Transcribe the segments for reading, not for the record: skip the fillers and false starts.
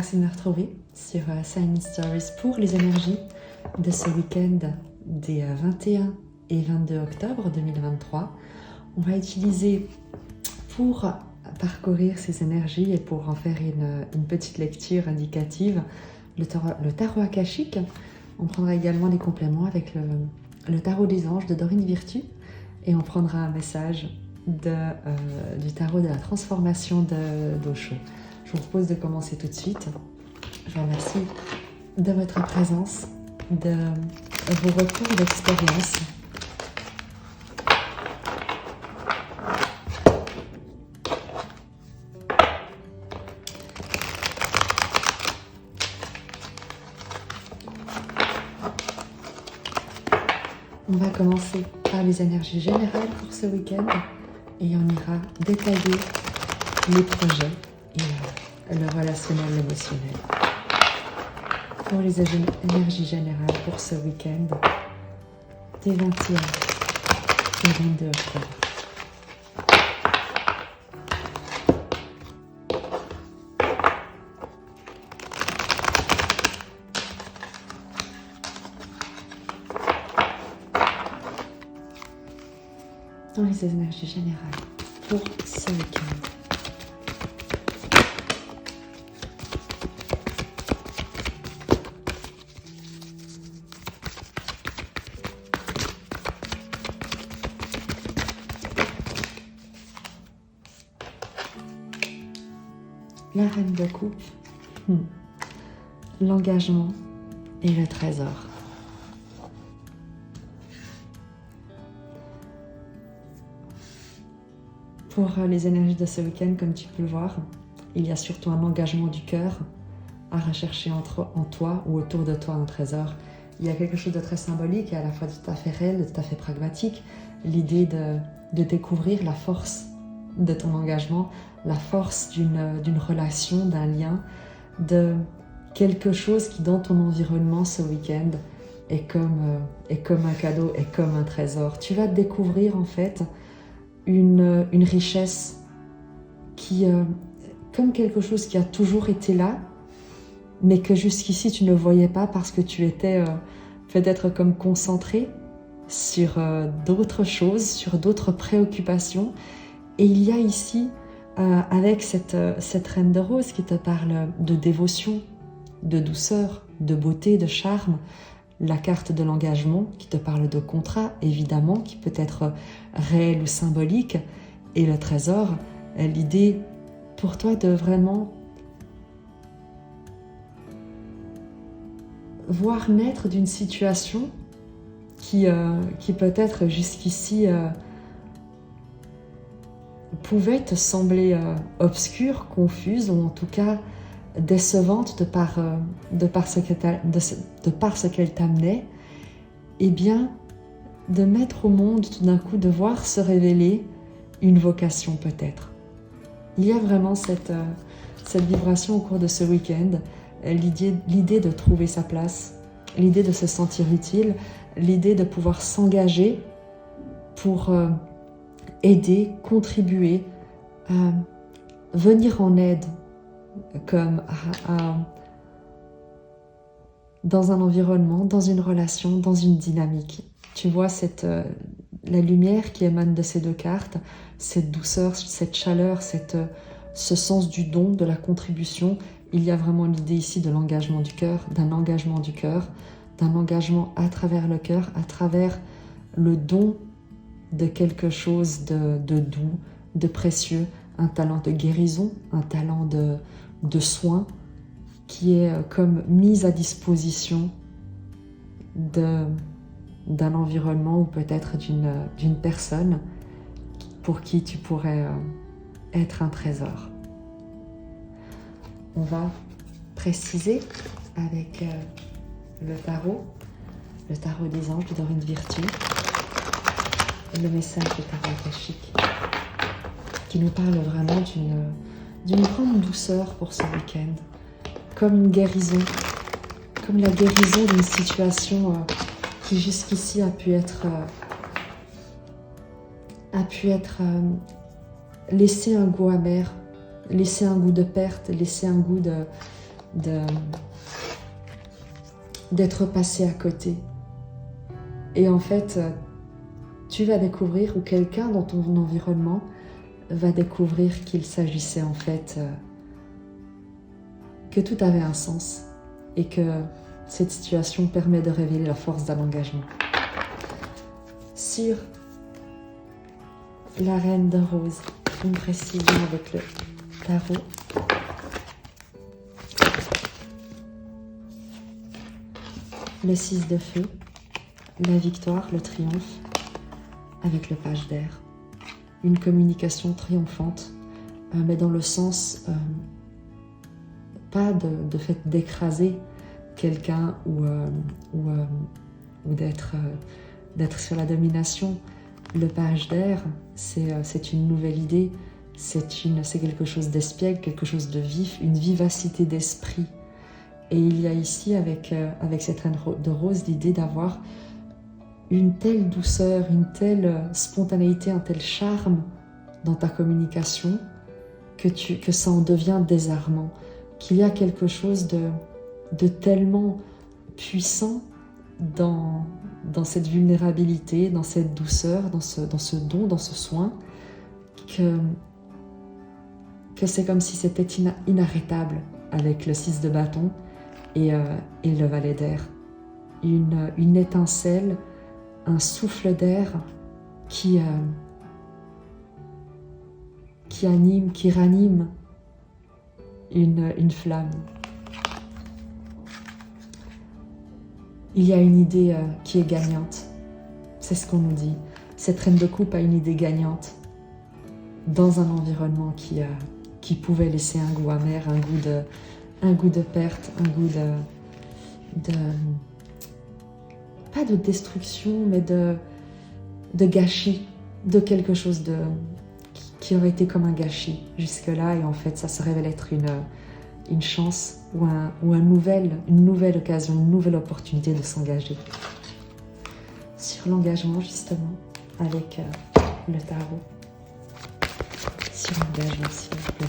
Merci de me retrouver sur Sign Stories pour les énergies de ce week-end des 21 et 22 octobre 2023. On va utiliser pour parcourir ces énergies et pour en faire une petite lecture indicative le tarot akashique. On prendra également des compléments avec le tarot des anges de Dorine Virtue et on prendra un message du tarot de la transformation d'Osho. Je vous propose de commencer tout de suite. Je vous remercie de votre présence, de vos retours d'expérience. On va commencer par les énergies générales pour ce week-end et on ira détailler les projets et le relationnel, l'émotionnel. Pour les énergies générales pour ce week-end des 21 et 22 octobre. Dans les énergies générales pour ce week-end. La reine de coupe, l'engagement et le trésor. Pour les énergies de ce week-end, comme tu peux le voir, il y a surtout un engagement du cœur à rechercher en toi ou autour de toi un trésor. Il y a quelque chose de très symbolique et à la fois tout à fait réel, tout à fait pragmatique. L'idée de découvrir la force de ton engagement, la force d'une relation, d'un lien, de quelque chose qui dans ton environnement ce week-end est comme un cadeau, est comme un trésor. Tu vas découvrir en fait une richesse qui, comme quelque chose qui a toujours été là, mais que jusqu'ici tu ne voyais pas parce que tu étais peut-être comme concentré sur d'autres choses, sur d'autres préoccupations. Et il y a ici, avec cette reine de rose qui te parle de dévotion, de douceur, de beauté, de charme, la carte de l'engagement qui te parle de contrat, évidemment, qui peut être réel ou symbolique, et le trésor, l'idée pour toi de vraiment voir naître d'une situation qui peut-être jusqu'ici pouvait te sembler obscure, confuse ou en tout cas décevante de par ce qu'elle t'amenait, et bien de mettre au monde tout d'un coup, de voir se révéler une vocation peut-être. Il y a vraiment cette vibration au cours de ce week-end, l'idée de trouver sa place, l'idée de se sentir utile, l'idée de pouvoir s'engager pour aider, contribuer, venir en aide comme dans un environnement, dans une relation, dans une dynamique. Tu vois la lumière qui émane de ces deux cartes, cette douceur, cette chaleur, ce sens du don, de la contribution. Il y a vraiment l'idée ici de l'engagement du cœur, d'un engagement du cœur, d'un engagement à travers le cœur, à travers le don de quelque chose de doux, de précieux, un talent de guérison, un talent de soin qui est comme mise à disposition d'un environnement ou peut-être d'une personne pour qui tu pourrais être un trésor. On va préciser avec le tarot des anges de Dorine Virtue, le message du tarot akashique qui nous parle vraiment d'une grande douceur pour ce week-end, comme une guérison, comme la guérison d'une situation qui jusqu'ici a pu être laisser un goût amer, laisser un goût de perte, laisser un goût d'être passé à côté. Et en fait, tu vas découvrir, ou quelqu'un dans ton environnement va découvrir qu'il s'agissait en fait que tout avait un sens et que cette situation permet de révéler la force d'un engagement. Sur la reine de rose, une précision avec le tarot. Le 6 de feu, la victoire, le triomphe, avec le page d'air. Une communication triomphante, mais dans le sens, pas de fait d'écraser quelqu'un ou d'être sur la domination. Le page d'air, c'est une nouvelle idée, c'est quelque chose d'espiègle, quelque chose de vif, une vivacité d'esprit. Et il y a ici, avec cette reine de rose, l'idée d'avoir une telle douceur, une telle spontanéité, un tel charme dans ta communication que ça en devient désarmant, qu'il y a quelque chose de tellement puissant dans cette vulnérabilité, dans cette douceur, dans ce don, dans ce soin, que c'est comme si c'était inarrêtable avec le 6 de bâton et le valet d'air. Une étincelle, un souffle d'air qui anime, qui ranime une flamme. Il y a une idée qui est gagnante. C'est ce qu'on nous dit. Cette reine de coupe a une idée gagnante dans un environnement qui pouvait laisser un goût amer, un goût de perte, un goût de pas de destruction, mais de gâchis, de quelque chose qui aurait été comme un gâchis jusque-là, et en fait ça se révèle être une chance ou une nouvelle occasion, une nouvelle opportunité de s'engager. Sur l'engagement justement, avec le tarot. Sur l'engagement, s'il vous plaît.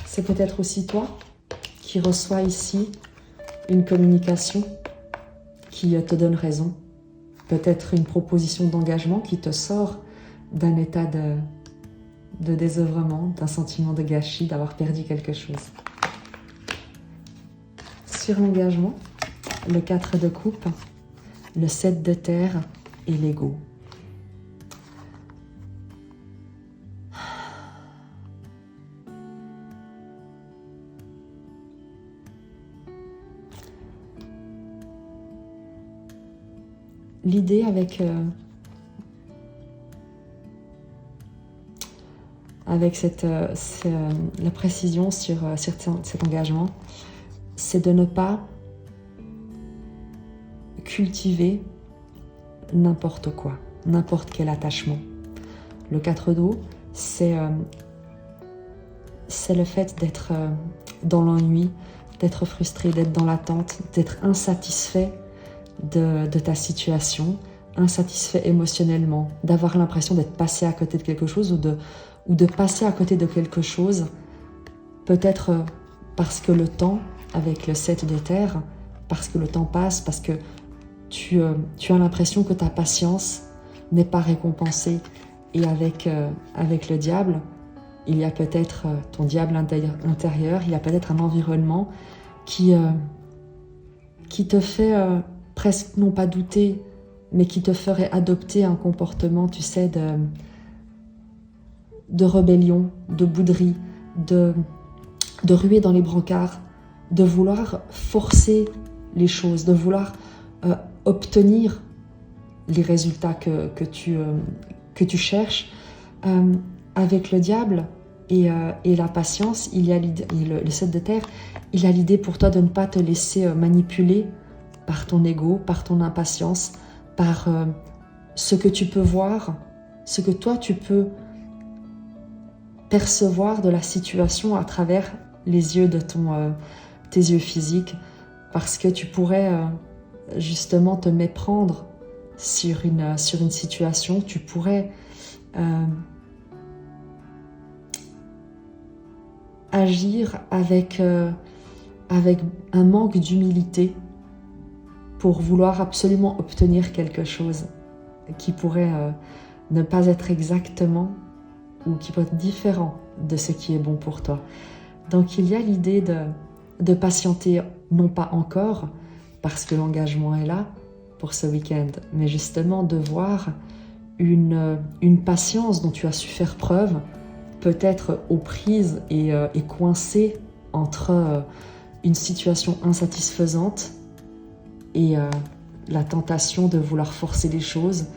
C'est peut-être aussi toi qui reçois ici une communication qui te donne raison. Peut-être une proposition d'engagement qui te sort d'un état de désœuvrement, d'un sentiment de gâchis, d'avoir perdu quelque chose. Sur l'engagement, le 4 de coupe, le 7 de terre et l'ego. L'idée avec la précision sur cet engagement, c'est de ne pas cultiver n'importe quoi, n'importe quel attachement. Le 4 d'eau, c'est le fait d'être dans l'ennui, d'être frustré, d'être dans l'attente, d'être insatisfait de ta situation, insatisfait émotionnellement, d'avoir l'impression d'être passé à côté de quelque chose ou de passer à côté de quelque chose, peut-être parce que le temps, avec le 7 de terre, parce que le temps passe, parce que tu as l'impression que ta patience n'est pas récompensée. Et avec le diable, il y a peut-être ton diable intérieur, il y a peut-être un environnement qui te fait presque non pas douter, mais qui te ferait adopter un comportement, tu sais, de rébellion, de bouderie, de ruer dans les brancards, de vouloir forcer les choses, de vouloir obtenir les résultats que tu cherches. Avec le diable et la patience, il y a le 7 de terre, il a l'idée pour toi de ne pas te laisser manipuler par ton ego, par ton impatience, par ce que tu peux voir, ce que toi tu peux percevoir de la situation à travers les yeux de tes yeux physiques, parce que tu pourrais justement te méprendre sur une situation, tu pourrais agir avec un manque d'humilité pour vouloir absolument obtenir quelque chose qui pourrait ne pas être exactement ou qui peut être différent de ce qui est bon pour toi. Donc il y a l'idée de patienter, non pas encore, parce que l'engagement est là pour ce week-end, mais justement de voir une patience dont tu as su faire preuve, peut-être aux prises et coincée entre une situation insatisfaisante et la tentation de vouloir forcer les choses,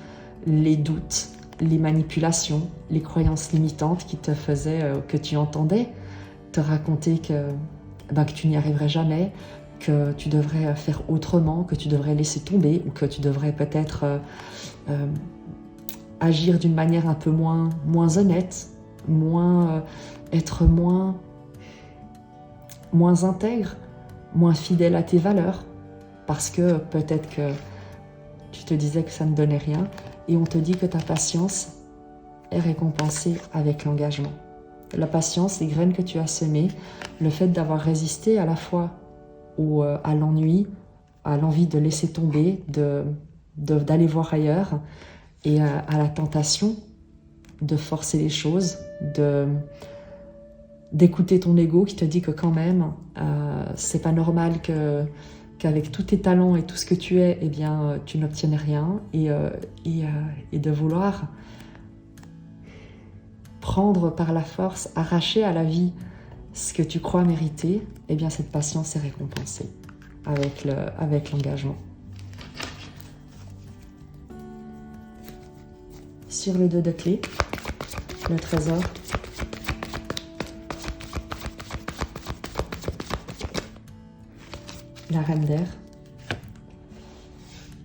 les doutes, les manipulations, les croyances limitantes qui te faisaient, que tu entendais te raconter que tu n'y arriverais jamais, que tu devrais faire autrement, que tu devrais laisser tomber ou que tu devrais peut-être agir d'une manière un peu moins honnête, être moins intègre, moins fidèle à tes valeurs, parce que peut-être que tu te disais que ça ne donnait rien et on te dit que ta patience est récompensée avec l'engagement. La patience, les graines que tu as semées, le fait d'avoir résisté à la fois à l'ennui, à l'envie de laisser tomber, d'aller voir ailleurs et à la tentation de forcer les choses, d'écouter ton ego qui te dit que quand même, c'est pas normal qu'avec tous tes talents et tout ce que tu es, eh bien, tu n'obtiennes rien et de vouloir prendre par la force, arracher à la vie ce que tu crois mériter, eh bien cette patience est récompensée avec l'engagement. Sur le 2 de clé, le trésor, la reine d'air.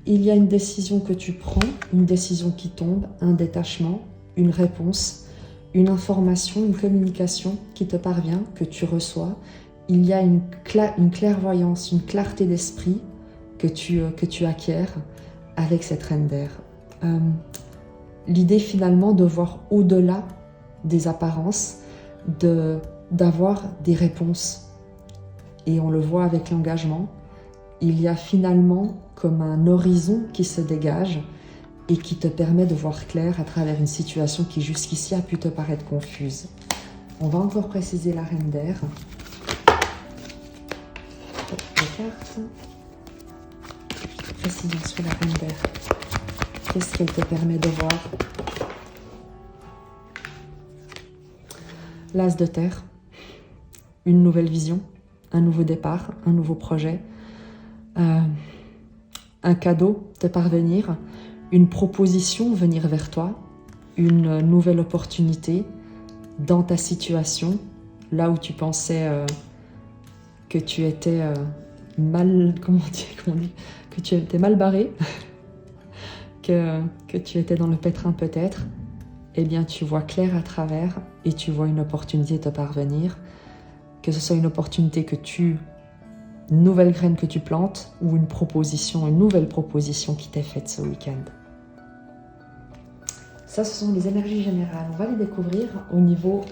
Il y a une décision que tu prends, une décision qui tombe, un détachement, une réponse, une information, une communication qui te parvient, que tu reçois. Il y a une clairvoyance, une clarté d'esprit que tu acquiers avec cette reine d'air. L'idée finalement de voir au-delà des apparences, d'avoir des réponses. Et on le voit avec l'engagement, il y a finalement comme un horizon qui se dégage et qui te permet de voir clair à travers une situation qui jusqu'ici a pu te paraître confuse. On va encore préciser la reine d'air. Les cartes. Précision sur la reine d'air. Qu'est-ce qu'elle te permet de voir? L'as de terre. Une nouvelle vision, un nouveau départ, un nouveau projet. Un cadeau te parvenir, une proposition venir vers toi, une nouvelle opportunité dans ta situation, là où tu pensais que tu étais que tu étais mal barré, que tu étais dans le pétrin peut-être, eh bien tu vois clair à travers et tu vois une opportunité te parvenir, que ce soit une opportunité une nouvelle graine que tu plantes ou une nouvelle proposition qui t'est faite ce week-end. Ça, ce sont les énergies générales. On va les découvrir au niveau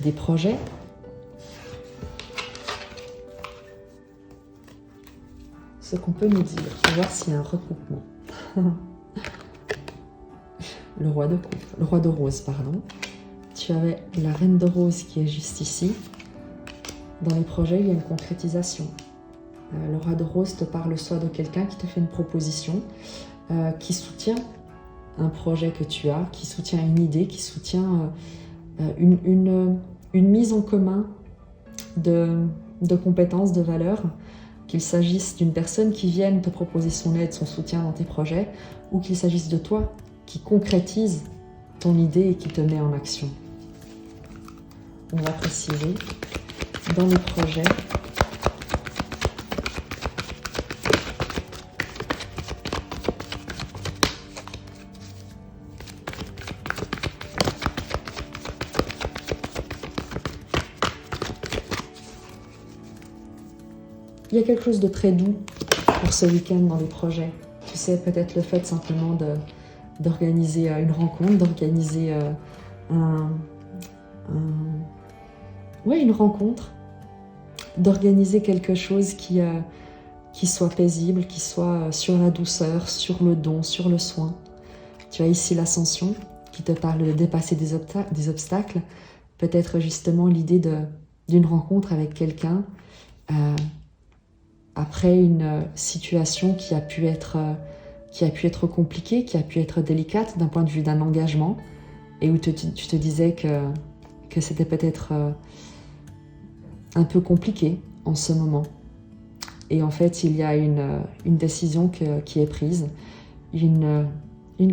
des projets. Ce qu'on peut nous dire, on va voir s'il y a un recoupement. Le roi de rose, pardon. Tu avais la reine de rose qui est juste ici. Dans les projets, il y a une concrétisation. Le roi de rose te parle soit de quelqu'un qui te fait une proposition, qui soutient un projet que tu as, qui soutient une idée, qui soutient une mise en commun de compétences, de valeurs, qu'il s'agisse d'une personne qui vienne te proposer son aide, son soutien dans tes projets, ou qu'il s'agisse de toi qui concrétise ton idée et qui te met en action. On va préciser. Dans les projets, il y a quelque chose de très doux pour ce week-end dans les projets. Tu sais, peut-être le fait simplement d'organiser une rencontre, d'organiser une rencontre, d'organiser quelque chose qui soit paisible, qui soit sur la douceur, sur le don, sur le soin. Tu as ici l'ascension qui te parle de dépasser des obstacles, peut-être justement l'idée d'une rencontre avec quelqu'un après une situation qui a pu être compliquée, qui a pu être délicate d'un point de vue d'un engagement, et où tu te disais que c'était peut-être un peu compliqué en ce moment. Et en fait, il y a une décision qui est prise, une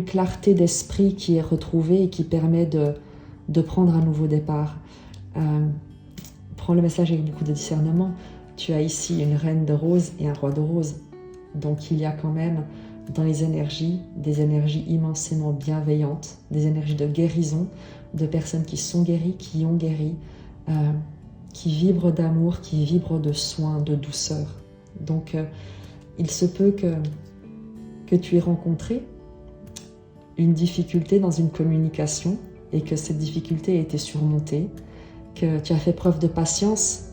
clarté d'esprit qui est retrouvée et qui permet de prendre un nouveau départ. Prends le message avec beaucoup de discernement. Tu as ici une reine de rose et un roi de rose. Donc il y a quand même dans les énergies, des énergies immensément bienveillantes, des énergies de guérison, de personnes qui sont guéries, qui ont guéri, qui vibrent d'amour, qui vibrent de soin, de douceur. Donc il se peut que tu aies rencontré une difficulté dans une communication et que cette difficulté a été surmontée, que tu as fait preuve de patience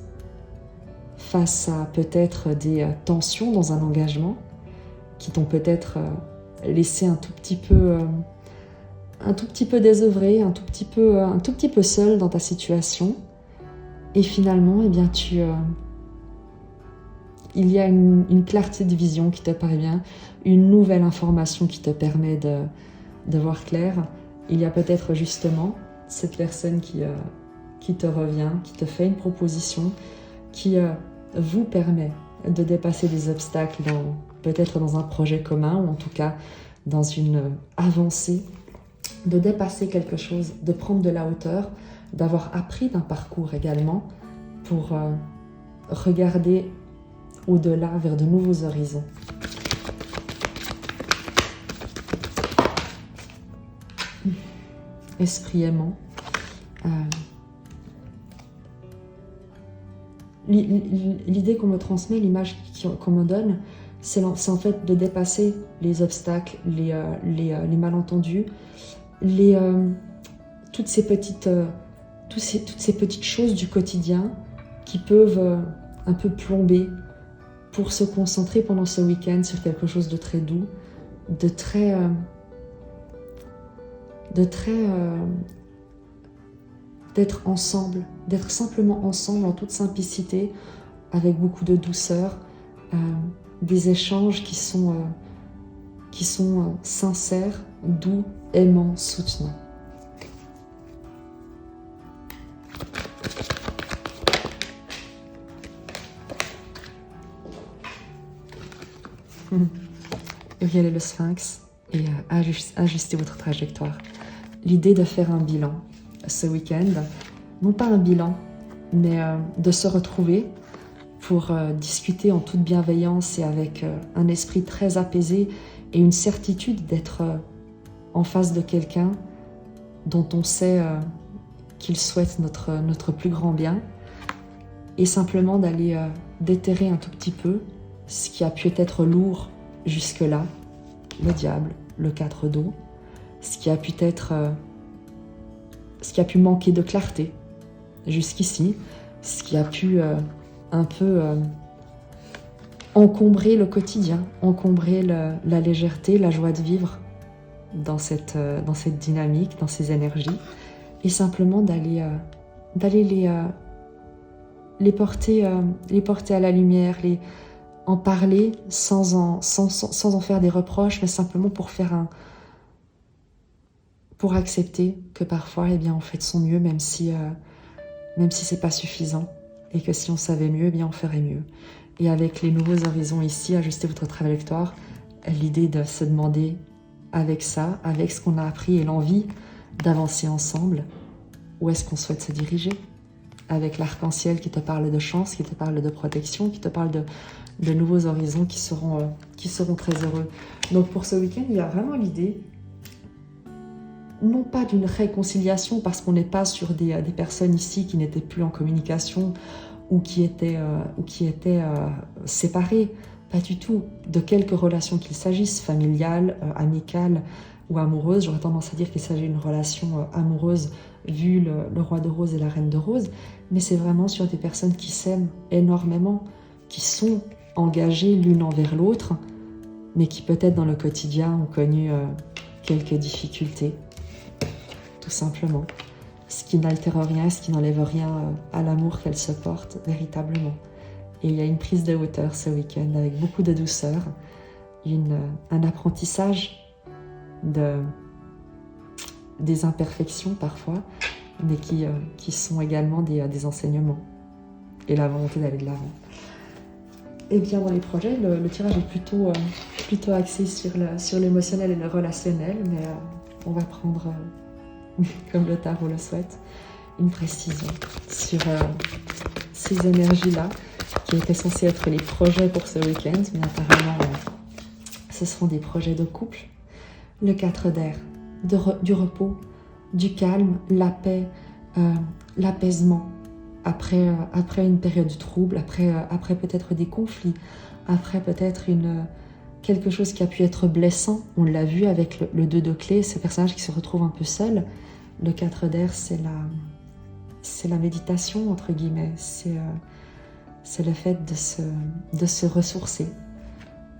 face à peut-être des tensions dans un engagement qui t'ont peut-être laissé un tout petit peu désœuvré, un tout petit peu seul dans ta situation. Et finalement, eh bien, il y a une clarté de vision qui te parvient, une nouvelle information qui te permet de voir clair. Il y a peut-être justement cette personne qui te revient, qui te fait une proposition, qui vous permet de dépasser des obstacles peut-être dans un projet commun, ou en tout cas dans une avancée, de dépasser quelque chose, de prendre de la hauteur, d'avoir appris d'un parcours également pour regarder au-delà vers de nouveaux horizons. Esprit aimant. L'idée qu'on me transmet, l'image qu'on me donne, c'est en fait de dépasser les obstacles, les malentendus, toutes ces petites choses du quotidien qui peuvent un peu plomber, pour se concentrer pendant ce week-end sur quelque chose de très doux, d'être ensemble, d'être simplement ensemble en toute simplicité, avec beaucoup de douceur, des échanges qui sont sincères, doux, aimants, soutenants. Uriel et le Sphinx, et ajuster votre trajectoire. L'idée de faire un bilan ce week-end, non pas un bilan, mais de se retrouver pour discuter en toute bienveillance et avec un esprit très apaisé et une certitude d'être en face de quelqu'un dont on sait qu'il souhaite notre plus grand bien, et simplement d'aller déterrer un tout petit peu ce qui a pu être lourd jusque-là, le diable, le 4 d'eau, ce qui a pu manquer de clarté jusqu'ici, ce qui a pu un peu encombrer le quotidien, encombrer la légèreté, la joie de vivre dans cette dynamique, dans ces énergies, et simplement d'aller les porter à la lumière, en parler sans en faire des reproches, mais simplement pour accepter que parfois, eh bien, on fait de son mieux, même si c'est pas suffisant, et que si on savait mieux, eh bien, on ferait mieux. Et avec les nouveaux horizons ici, ajuster votre trajectoire, l'idée de se demander avec ça, avec ce qu'on a appris et l'envie d'avancer ensemble, où est-ce qu'on souhaite se diriger, avec l'arc-en-ciel qui te parle de chance, qui te parle de protection, qui te parle de nouveaux horizons qui seront très heureux. Donc pour ce week-end, il y a vraiment l'idée, non pas d'une réconciliation, parce qu'on n'est pas sur des personnes ici qui n'étaient plus en communication, séparés. Pas du tout. De quelque relation qu'il s'agisse, familiale, amicale ou amoureuse. J'aurais tendance à dire qu'il s'agit d'une relation amoureuse vu le roi de rose et la reine de rose. Mais c'est vraiment sur des personnes qui s'aiment énormément, qui sont engagées l'une envers l'autre, mais qui peut-être dans le quotidien ont connu quelques difficultés, tout simplement. Ce qui n'altère rien, ce qui n'enlève rien à l'amour qu'elles se portent véritablement. Et il y a une prise de hauteur ce week-end avec beaucoup de douceur, un apprentissage des imperfections parfois, mais qui sont également des enseignements et la volonté d'aller de l'avant. Et bien dans les projets, le tirage est plutôt axé sur l'émotionnel et le relationnel, mais on va prendre, comme le tarot le souhaite, une précision sur ces énergies-là, qui étaient censés être les projets pour ce week-end, mais apparemment ce seront des projets de couple. Le 4 d'air, du repos, du calme, la paix, l'apaisement, après une période de trouble, après peut-être des conflits, après peut-être quelque chose qui a pu être blessant. On l'a vu avec le 2 de clé, ce personnage qui se retrouve un peu seul. Le 4 d'air, c'est la méditation, entre guillemets, c'est le fait de se ressourcer.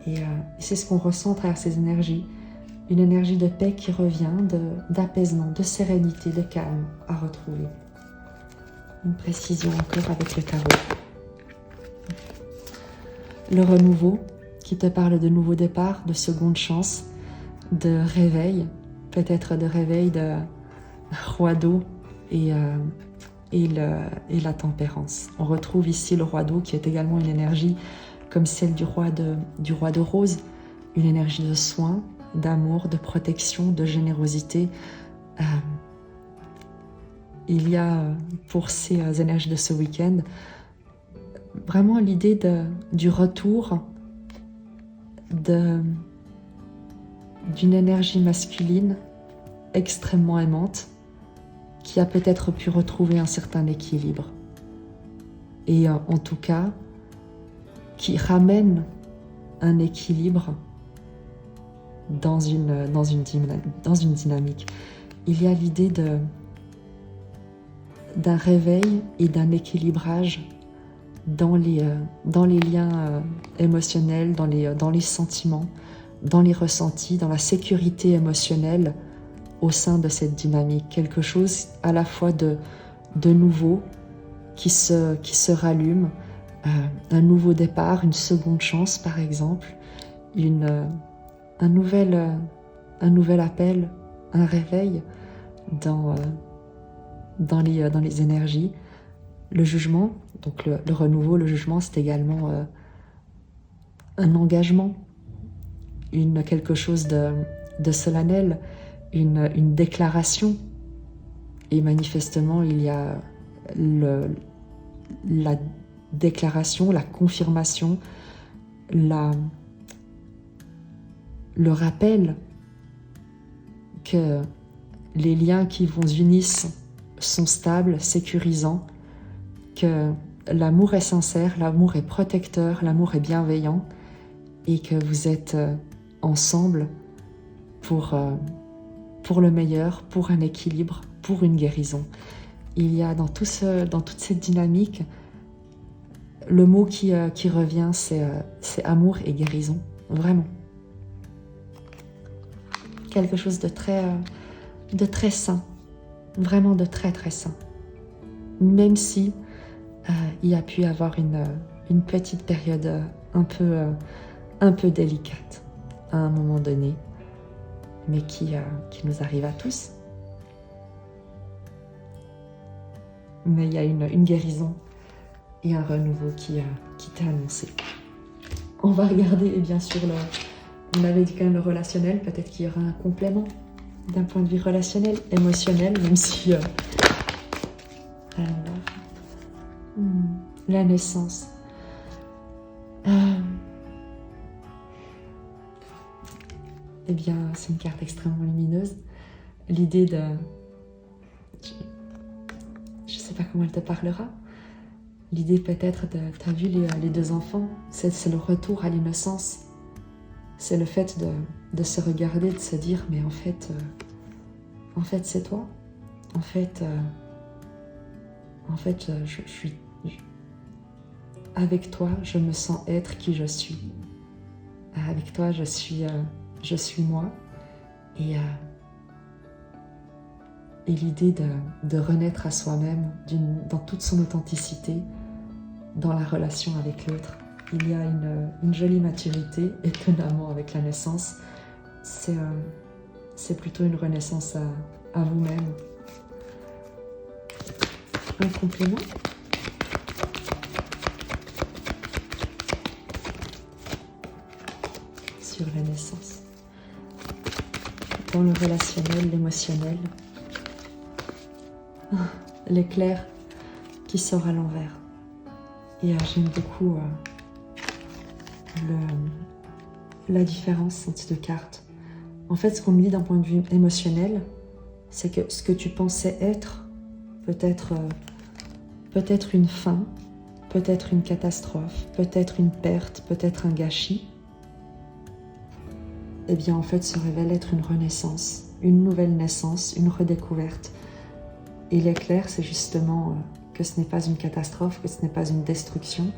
Et c'est ce qu'on ressent à travers ces énergies. Une énergie de paix qui revient, d'apaisement, de sérénité, de calme à retrouver. Une précision encore avec le tarot. Le renouveau qui te parle de nouveau départ, de seconde chance, de réveil, peut-être de réveil de roi d'eau et la tempérance. On retrouve ici le roi d'eau qui est également une énergie comme celle du roi de rose, une énergie de soin, d'amour, de protection, de générosité. Il y a pour ces énergies de ce week-end vraiment l'idée du retour d'une énergie masculine extrêmement aimante qui a peut-être pu retrouver un certain équilibre et en tout cas qui ramène un équilibre dans une dynamique. Il y a l'idée d'un réveil et d'un équilibrage dans les liens émotionnels, dans les sentiments, dans les ressentis, dans la sécurité émotionnelle au sein de cette dynamique. Quelque chose à la fois de nouveau qui se rallume, un nouveau départ, une seconde chance par exemple, un nouvel appel, un réveil dans les énergies. Le jugement, donc le renouveau, le jugement, c'est également un engagement, quelque chose de solennel, une déclaration. Et manifestement, il y a la déclaration, la confirmation, le rappel que les liens qui vous unissent sont stables, sécurisants, que l'amour est sincère, l'amour est protecteur, l'amour est bienveillant et que vous êtes ensemble pour le meilleur, pour un équilibre, pour une guérison. Il y a dans toute cette dynamique, le mot qui revient, c'est amour et guérison, vraiment. Quelque chose de très sain, vraiment de très très sain. Même si il y a pu y avoir une petite période un peu délicate à un moment donné, mais qui nous arrive à tous. Mais il y a une guérison et un renouveau qui t'est annoncé. On va regarder, et bien sûr, on avait dit quand même le relationnel, peut-être qu'il y aura un complément d'un point de vue relationnel, émotionnel, même si... la naissance. Eh bien, c'est une carte extrêmement lumineuse. L'idée de... Je ne sais pas comment elle te parlera, L'idée peut-être de, t'as vu les deux enfants, c'est le retour à l'innocence. C'est le fait de se regarder, de se dire, mais en fait c'est toi. En fait, je suis... Avec toi, je me sens être qui je suis. Avec toi, je suis moi. Et l'idée de renaître à soi-même dans toute son authenticité, dans la relation avec l'autre. Il y a une jolie maturité, étonnamment, avec la naissance. C'est plutôt une renaissance à vous-même. Un complément. Sur la naissance. Dans le relationnel, l'émotionnel. L'éclair qui sort à l'envers. Et j'aime beaucoup la différence entre ces deux cartes. En fait, ce qu'on me dit d'un point de vue émotionnel, c'est que ce que tu pensais être peut-être une fin, peut-être une catastrophe, peut-être une perte, peut-être un gâchis, eh bien en fait se révèle être une renaissance, une nouvelle naissance, une redécouverte. Et l'éclair, c'est justement que ce n'est pas une catastrophe, que ce n'est pas une destruction,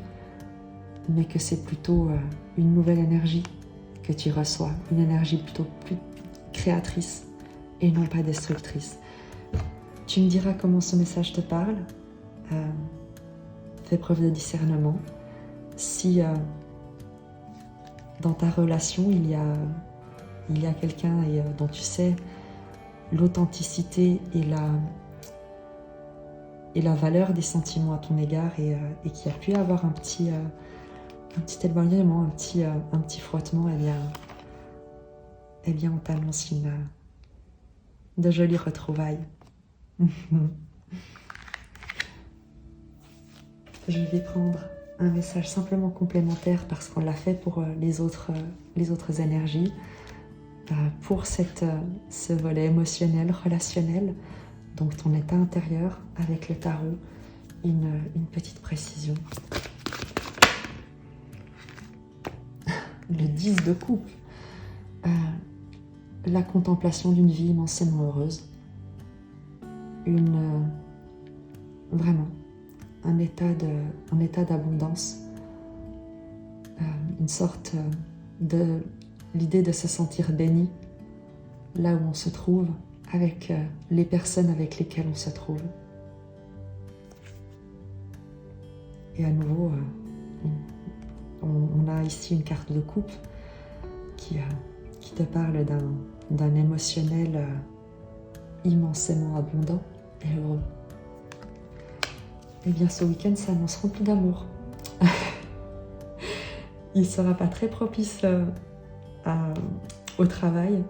mais que c'est plutôt une nouvelle énergie que tu reçois, une énergie plutôt plus créatrice et non pas destructrice. Tu me diras comment ce message te parle, fais preuve de discernement. Si dans ta relation il y a quelqu'un dont tu sais l'authenticité et la valeur des sentiments à ton égard et qui a pu avoir un petit éloignement, un petit frottement, eh bien on t'annonce de jolies retrouvailles. Je vais prendre un message simplement complémentaire parce qu'on l'a fait pour les autres énergies, pour ce volet émotionnel, relationnel, donc ton état intérieur avec le tarot, une petite précision. Le 10 de coupe, la contemplation d'une vie immensément heureuse, vraiment un état d'abondance, une sorte de l'idée de se sentir béni là où on se trouve, avec les personnes avec lesquelles on se trouve. Et à nouveau, on a ici une carte de coupe qui te parle d'un émotionnel immensément abondant et heureux. Eh bien, ce week-end s'annonce rempli d'amour. Il ne sera pas très propice au travail,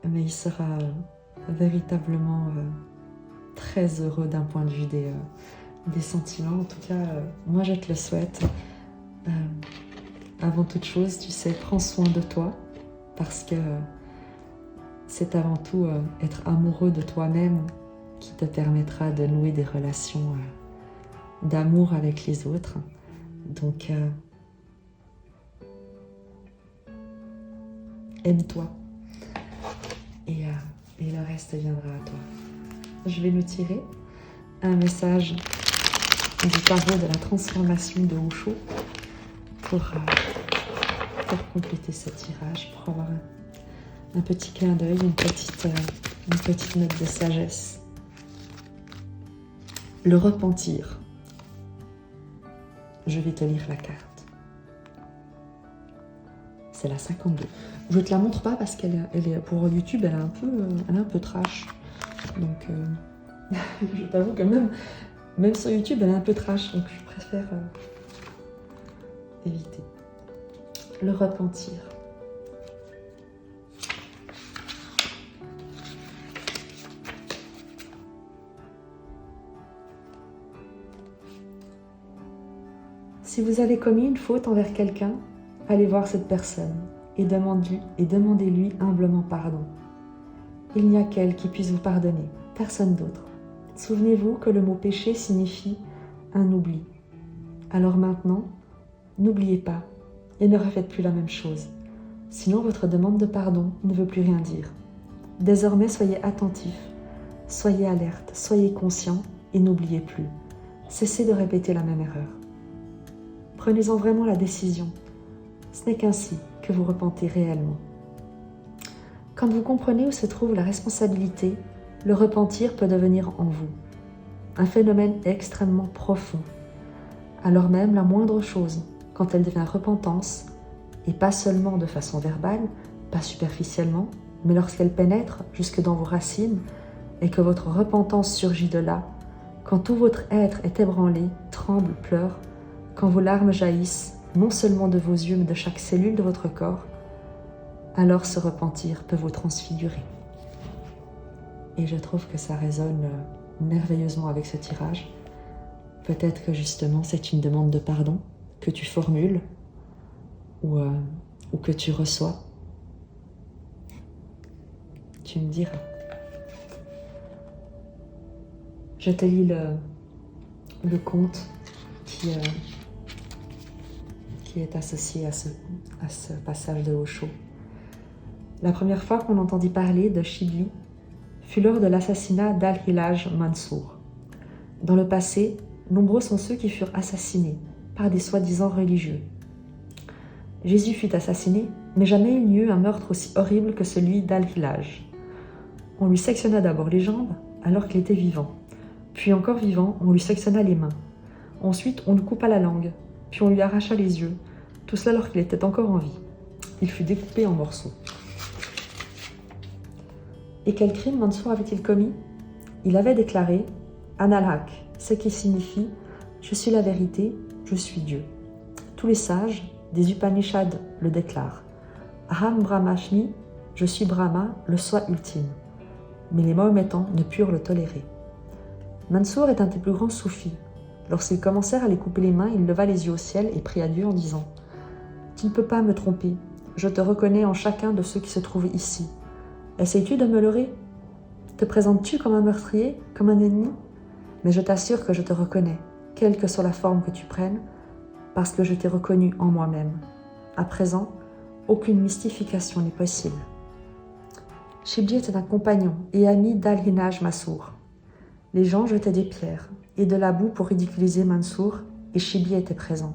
mais il sera véritablement très heureux d'un point de vue des sentiments. En tout cas, moi je te le souhaite. Avant toute chose, tu sais, prends soin de toi, parce que c'est avant tout être amoureux de toi-même qui te permettra de nouer des relations d'amour avec les autres. Donc, aime-toi et le reste viendra à toi. Je vais nous tirer un message du tarot de la transformation de Osho pour compléter ce tirage, pour avoir un petit clin d'œil, une petite note de sagesse. Le repentir. Je vais te lire la carte. C'est la 52. Je ne te la montre pas parce qu'elle est pour YouTube, elle est un peu trash. Donc, je t'avoue que même sur YouTube, elle est un peu trash. Donc, je préfère éviter. Le repentir. Si vous avez commis une faute envers quelqu'un, allez voir cette personne et demandez-lui humblement pardon. Il n'y a qu'elle qui puisse vous pardonner, personne d'autre. Souvenez-vous que le mot péché signifie un oubli. Alors maintenant, n'oubliez pas et ne refaites plus la même chose. Sinon, votre demande de pardon ne veut plus rien dire. Désormais, soyez attentif, soyez alerte, soyez conscient et n'oubliez plus. Cessez de répéter la même erreur. Prenez-en vraiment la décision. Ce n'est qu'ainsi que vous repentez réellement. Quand vous comprenez où se trouve la responsabilité, le repentir peut devenir en vous un phénomène extrêmement profond. Alors même la moindre chose, quand elle devient repentance, et pas seulement de façon verbale, pas superficiellement, mais lorsqu'elle pénètre jusque dans vos racines et que votre repentance surgit de là, quand tout votre être est ébranlé, tremble, pleure, quand vos larmes jaillissent, non seulement de vos yeux, mais de chaque cellule de votre corps, alors ce repentir peut vous transfigurer. Et je trouve que ça résonne merveilleusement avec ce tirage. Peut-être que justement c'est une demande de pardon que tu formules ou que tu reçois. Tu me diras. Je te lis le conte qui est associé à ce passage de Osho. La première fois qu'on entendit parler de Shibli fut lors de l'assassinat d'Al-Hilaj Mansour. Dans le passé, nombreux sont ceux qui furent assassinés par des soi-disant religieux. Jésus fut assassiné, mais jamais il n'y eut un meurtre aussi horrible que celui d'Al-Hilaj. On lui sectionna d'abord les jambes alors qu'il était vivant. Puis encore vivant, on lui sectionna les mains. Ensuite, on lui coupa la langue, puis on lui arracha les yeux, tout cela alors qu'il était encore en vie. Il fut découpé en morceaux. Et quel crime Mansour avait-il commis? Il avait déclaré « Analhaq », ce qui signifie « Je suis la vérité, je suis Dieu ». Tous les sages des Upanishads le déclarent. « Aham Brahmashmi », je suis Brahma, le soi ultime. Mais les Mahométans ne purent le tolérer. Mansour est un des plus grands soufis. Lorsqu'ils commencèrent à les couper les mains, il leva les yeux au ciel et pria Dieu en disant « Tu ne peux pas me tromper, je te reconnais en chacun de ceux qui se trouvent ici. Essayes-tu de me leurrer? Te présentes-tu comme un meurtrier, comme un ennemi? Mais je t'assure que je te reconnais, quelle que soit la forme que tu prennes, parce que je t'ai reconnu en moi-même. À présent, aucune mystification n'est possible. » Shibli était un compagnon et ami d'Al-Hilaj Mansour. Les gens jetaient des pierres et de la boue pour ridiculiser Mansour, et Shibli était présent.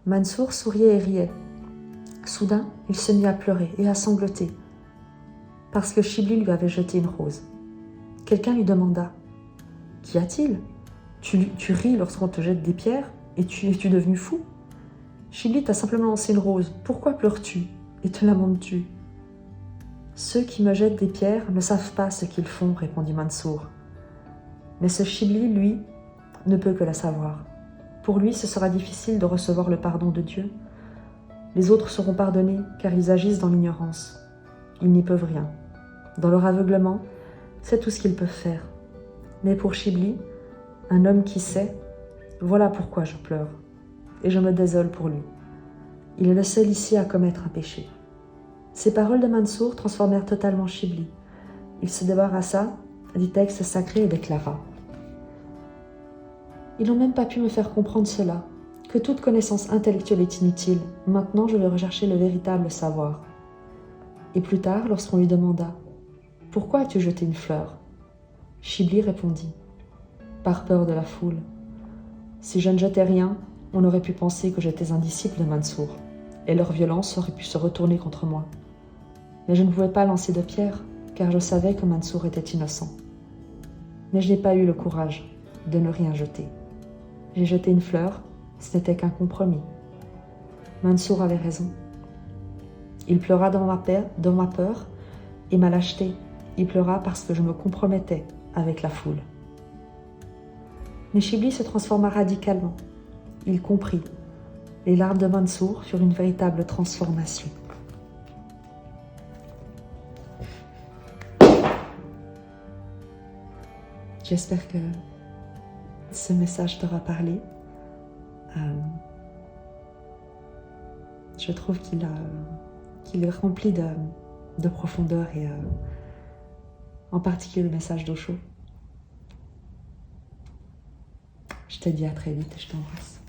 Mansour souriait et riait. Soudain, il se mit à pleurer et à sangloter, parce que Shibli lui avait jeté une rose. Quelqu'un lui demanda « Qu'y a-t-il? Tu ris lorsqu'on te jette des pierres et es-tu devenu fou? Shibli t'a simplement lancé une rose, pourquoi pleures-tu et te lamentes-tu » Ceux qui me jettent des pierres ne savent pas ce qu'ils font, répondit Mansour. Mais ce Shibli, lui, ne peut que la savoir. Pour lui, ce sera difficile de recevoir le pardon de Dieu. Les autres seront pardonnés car ils agissent dans l'ignorance. Ils n'y peuvent rien. Dans leur aveuglement, c'est tout ce qu'ils peuvent faire. Mais pour Shibli, un homme qui sait, voilà pourquoi je pleure. Et je me désole pour lui. Il est le seul ici à commettre un péché. Ces paroles de Mansour transformèrent totalement Shibli. Il se débarrassa du texte sacré et déclara « Ils n'ont même pas pu me faire comprendre cela, que toute connaissance intellectuelle est inutile. Maintenant, je vais rechercher le véritable savoir. » Et plus tard, lorsqu'on lui demanda « Pourquoi as-tu jeté une fleur ?» Shibli répondit « Par peur de la foule. Si je ne jetais rien, on aurait pu penser que j'étais un disciple de Mansour, et leur violence aurait pu se retourner contre moi. Mais je ne pouvais pas lancer de pierre, car je savais que Mansour était innocent. Mais je n'ai pas eu le courage de ne rien jeter. J'ai jeté une fleur, ce n'était qu'un compromis. Mansour avait raison. Il pleura devant ma peur et ma lâcheté. Il pleura parce que je me compromettais avec la foule. Mais Shibli se transforma radicalement. Il comprit. Les larmes de Mansour furent une véritable transformation. J'espère que ce message t'aura parlé. Je trouve qu'il est rempli de profondeur et en particulier le message d'Osho. Je te dis à très vite et je t'embrasse.